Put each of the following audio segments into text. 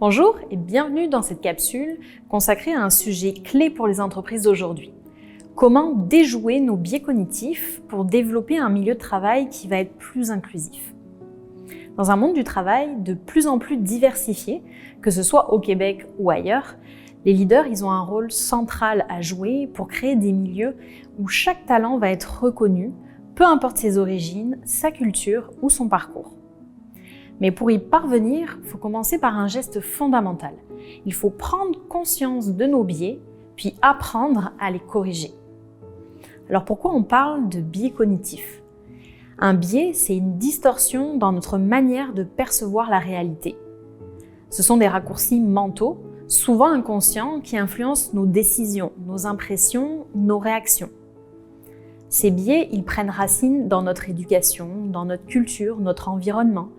Bonjour et bienvenue dans cette capsule consacrée à un sujet clé pour les entreprises d'aujourd'hui. Comment déjouer nos biais cognitifs pour développer un milieu de travail qui va être plus inclusif. Dans un monde du travail de plus en plus diversifié, que ce soit au Québec ou ailleurs, les leaders ont un rôle central à jouer pour créer des milieux où chaque talent va être reconnu, peu importe ses origines, sa culture ou son parcours. Mais pour y parvenir, il faut commencer par un geste fondamental. Il faut prendre conscience de nos biais, puis apprendre à les corriger. Alors pourquoi on parle de biais cognitifs ? Un biais, c'est une distorsion dans notre manière de percevoir la réalité. Ce sont des raccourcis mentaux, souvent inconscients, qui influencent nos décisions, nos impressions, nos réactions. Ces biais, ils prennent racine dans notre éducation, dans notre culture, notre environnement,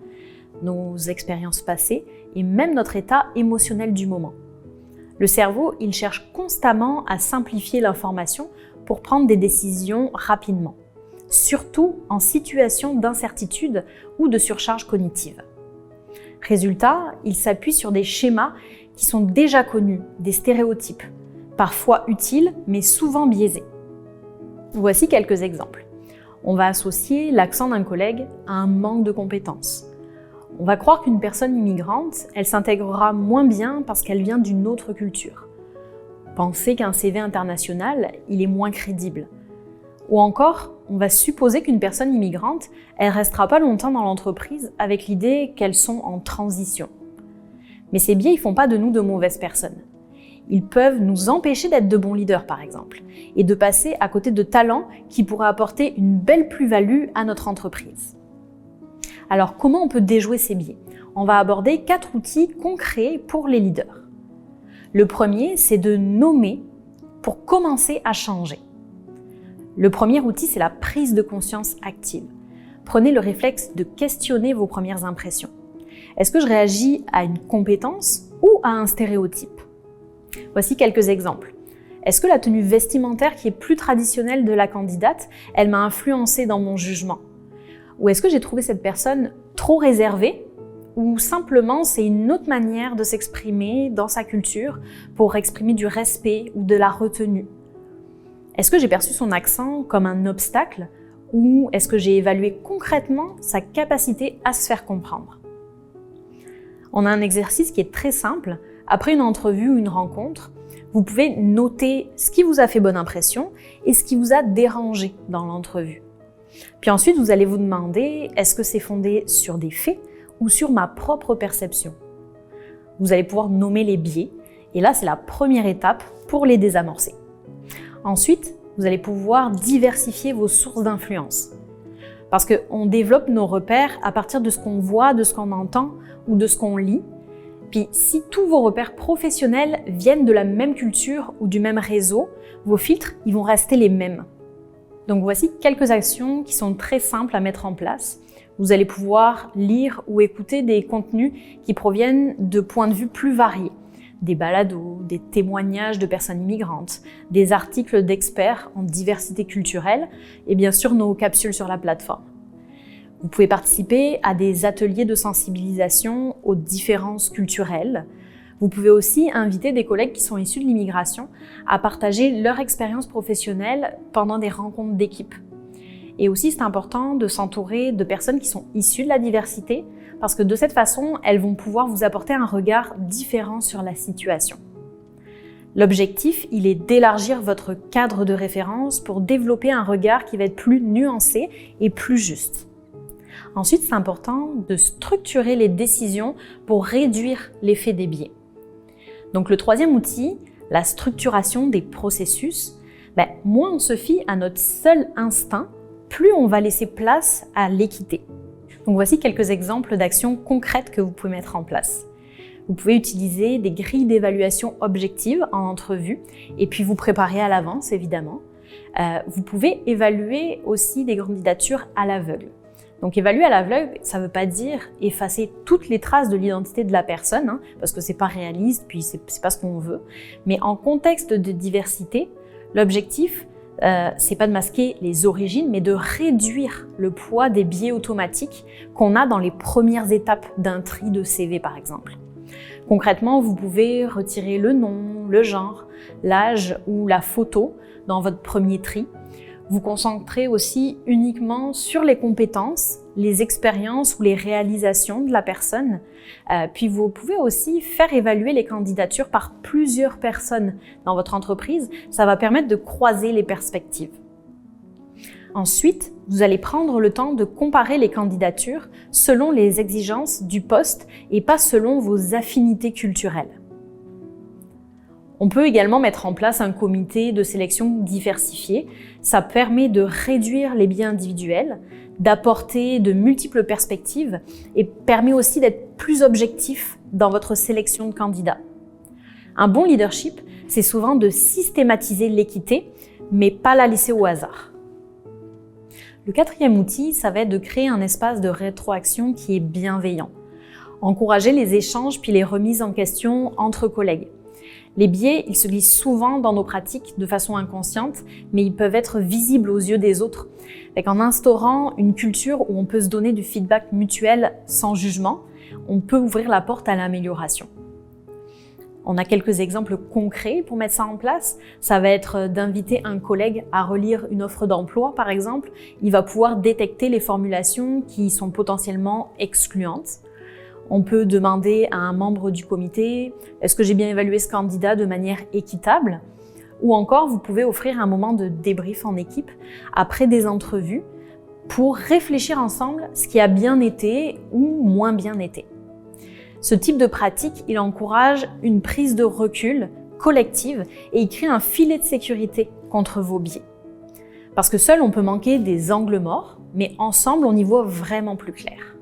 nos expériences passées et même notre état émotionnel du moment. Le cerveau, il cherche constamment à simplifier l'information pour prendre des décisions rapidement, surtout en situation d'incertitude ou de surcharge cognitive. Résultat, il s'appuie sur des schémas qui sont déjà connus, des stéréotypes, parfois utiles mais souvent biaisés. Voici quelques exemples. On va associer l'accent d'un collègue à un manque de compétences. On va croire qu'une personne immigrante, elle s'intégrera moins bien parce qu'elle vient d'une autre culture. Penser qu'un CV international, il est moins crédible. Ou encore, on va supposer qu'une personne immigrante, elle restera pas longtemps dans l'entreprise avec l'idée qu'elles sont en transition. Mais ces biais, ils font pas de nous de mauvaises personnes. Ils peuvent nous empêcher d'être de bons leaders, par exemple, et de passer à côté de talents qui pourraient apporter une belle plus-value à notre entreprise. Alors, comment on peut déjouer ces biais ? On va aborder 4 outils concrets pour les leaders. Le premier, c'est de nommer pour commencer à changer. Le premier outil, c'est la prise de conscience active. Prenez le réflexe de questionner vos premières impressions. Est-ce que je réagis à une compétence ou à un stéréotype ? Voici quelques exemples. Est-ce que la tenue vestimentaire qui est plus traditionnelle de la candidate, elle m'a influencé dans mon jugement ? Ou est-ce que j'ai trouvé cette personne trop réservée ? Ou simplement c'est une autre manière de s'exprimer dans sa culture pour exprimer du respect ou de la retenue ? Est-ce que j'ai perçu son accent comme un obstacle ou est-ce que j'ai évalué concrètement sa capacité à se faire comprendre ? On a un exercice qui est très simple. Après une entrevue ou une rencontre, vous pouvez noter ce qui vous a fait bonne impression et ce qui vous a dérangé dans l'entrevue. Puis ensuite, vous allez vous demander, est-ce que c'est fondé sur des faits ou sur ma propre perception ? Vous allez pouvoir nommer les biais et là, c'est la première étape pour les désamorcer. Ensuite, vous allez pouvoir diversifier vos sources d'influence. Parce qu'on développe nos repères à partir de ce qu'on voit, de ce qu'on entend ou de ce qu'on lit. Puis si tous vos repères professionnels viennent de la même culture ou du même réseau, vos filtres, ils vont rester les mêmes. Donc voici quelques actions qui sont très simples à mettre en place. Vous allez pouvoir lire ou écouter des contenus qui proviennent de points de vue plus variés. Des balados, des témoignages de personnes immigrantes, des articles d'experts en diversité culturelle et bien sûr nos capsules sur la plateforme. Vous pouvez participer à des ateliers de sensibilisation aux différences culturelles. Vous pouvez aussi inviter des collègues qui sont issus de l'immigration à partager leur expérience professionnelle pendant des rencontres d'équipe. Et aussi, c'est important de s'entourer de personnes qui sont issues de la diversité parce que de cette façon, elles vont pouvoir vous apporter un regard différent sur la situation. L'objectif, il est d'élargir votre cadre de référence pour développer un regard qui va être plus nuancé et plus juste. Ensuite, c'est important de structurer les décisions pour réduire l'effet des biais. Donc le troisième outil, la structuration des processus, moins on se fie à notre seul instinct, plus on va laisser place à l'équité. Donc voici quelques exemples d'actions concrètes que vous pouvez mettre en place. Vous pouvez utiliser des grilles d'évaluation objectives en entrevue et puis vous préparer à l'avance évidemment. Vous pouvez évaluer aussi des candidatures à l'aveugle. Donc évaluer à l'aveugle, ça ne veut pas dire effacer toutes les traces de l'identité de la personne, parce que c'est pas réaliste, puis c'est pas ce qu'on veut. Mais en contexte de diversité, l'objectif, c'est pas de masquer les origines, mais de réduire le poids des biais automatiques qu'on a dans les premières étapes d'un tri de CV, par exemple. Concrètement, vous pouvez retirer le nom, le genre, l'âge ou la photo dans votre premier tri. Vous concentrez aussi uniquement sur les compétences, les expériences ou les réalisations de la personne. Puis vous pouvez aussi faire évaluer les candidatures par plusieurs personnes dans votre entreprise. Ça va permettre de croiser les perspectives. Ensuite, vous allez prendre le temps de comparer les candidatures selon les exigences du poste et pas selon vos affinités culturelles. On peut également mettre en place un comité de sélection diversifié. Ça permet de réduire les biais individuels, d'apporter de multiples perspectives et permet aussi d'être plus objectif dans votre sélection de candidats. Un bon leadership, c'est souvent de systématiser l'équité, mais pas la laisser au hasard. Le quatrième outil, ça va être de créer un espace de rétroaction qui est bienveillant. Encourager les échanges puis les remises en question entre collègues. Les biais, ils se glissent souvent dans nos pratiques de façon inconsciente, mais ils peuvent être visibles aux yeux des autres. En instaurant une culture où on peut se donner du feedback mutuel sans jugement, on peut ouvrir la porte à l'amélioration. On a quelques exemples concrets pour mettre ça en place. Ça va être d'inviter un collègue à relire une offre d'emploi, par exemple. Il va pouvoir détecter les formulations qui sont potentiellement excluantes. On peut demander à un membre du comité « Est-ce que j'ai bien évalué ce candidat de manière équitable ?» Ou encore, vous pouvez offrir un moment de débrief en équipe après des entrevues pour réfléchir ensemble ce qui a bien été ou moins bien été. Ce type de pratique, il encourage une prise de recul collective et il crée un filet de sécurité contre vos biais. Parce que seul, on peut manquer des angles morts, mais ensemble, on y voit vraiment plus clair.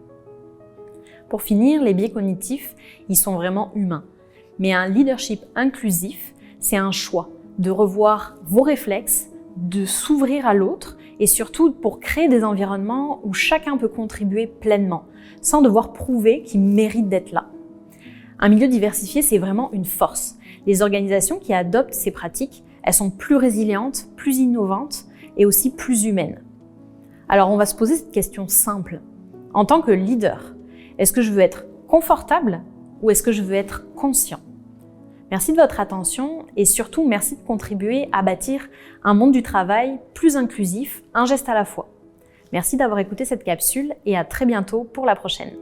Pour finir, les biais cognitifs, ils sont vraiment humains. Mais un leadership inclusif, c'est un choix de revoir vos réflexes, de s'ouvrir à l'autre et surtout pour créer des environnements où chacun peut contribuer pleinement, sans devoir prouver qu'il mérite d'être là. Un milieu diversifié, c'est vraiment une force. Les organisations qui adoptent ces pratiques, elles sont plus résilientes, plus innovantes et aussi plus humaines. Alors on va se poser cette question simple. En tant que leader, est-ce que je veux être confortable ou est-ce que je veux être conscient ? Merci de votre attention et surtout merci de contribuer à bâtir un monde du travail plus inclusif, un geste à la fois. Merci d'avoir écouté cette capsule et à très bientôt pour la prochaine.